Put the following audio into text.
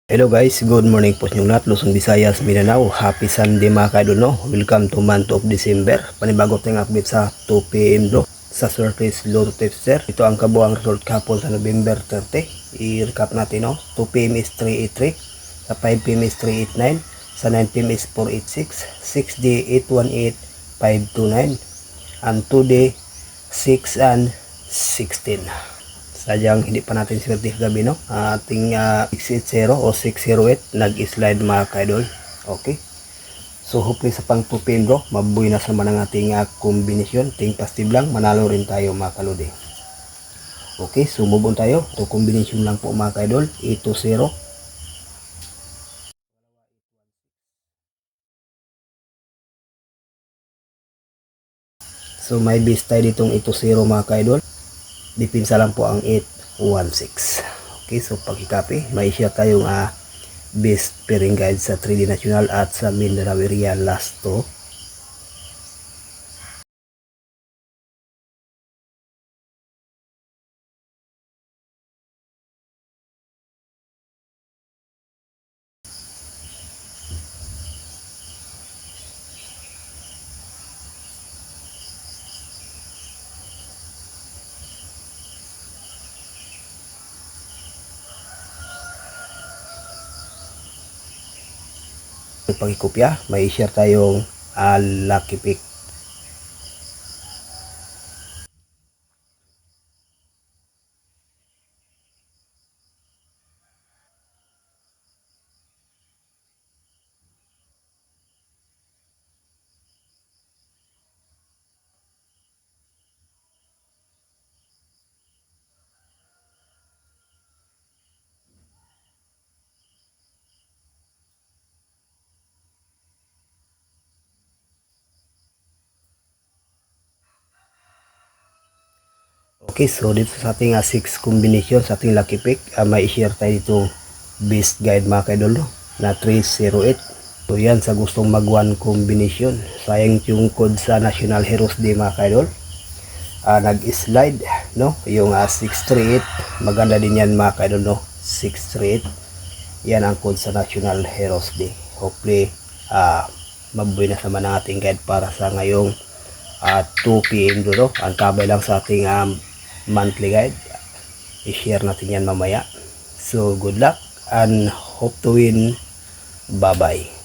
Hello guys, good morning po sa inyong lahat. Luzon, Visayas, Mindanao. Happy Sunday mga ka-idol, no? Welcome to month of December. Panibago tayong update sa 2 PM bro sa surface low tester. Ito ang kabuang result kahapon sa November 30. I-recap natin, no? 2 PM is 383, sa 5 PM is 389, sa 9 PM is 486, 6D 818, 529, and 2D 6 and 16. Sadyang hindi pa natin swerte kagabi, no? Ating 680 o 608 nag-slide mga ka-idol. Okay. So hopefully sa pang 2 PM bro, mabuhay na naman ang ating kombinasyon. Ting positive lang, manalo rin tayo mga kalodi. Okay, so move on tayo. So kombinasyon lang po mga ka-idol. 820. So may base tayo ditong 820 mga ka-idol. Dipinsa lang po ang 816. Okay, so pag-copy, may share tayong best pairing guide sa 3D National at sa Mindanao area last 2. Pag-ikopya, may share tayong lucky pick. Okay, so dito sa ating 6 combination sa ating lucky pick, may share tayo dito best guide mga kaidol, no? Na 308. So yan sa gustong mag 1 combination. Sayang yung code sa National Heroes Day mga kaidol. Nag-slide, no? Yung 638, maganda din yan mga kaidol, no? 638. Yan ang code sa National Heroes Day. Hopefully mabuhay na naman ang ating guide para sa ngayong 2 PM dito. Ang tabay lang sa ating monthly guide, i-share natin yan mamaya. So good luck and hope to win. Bye bye.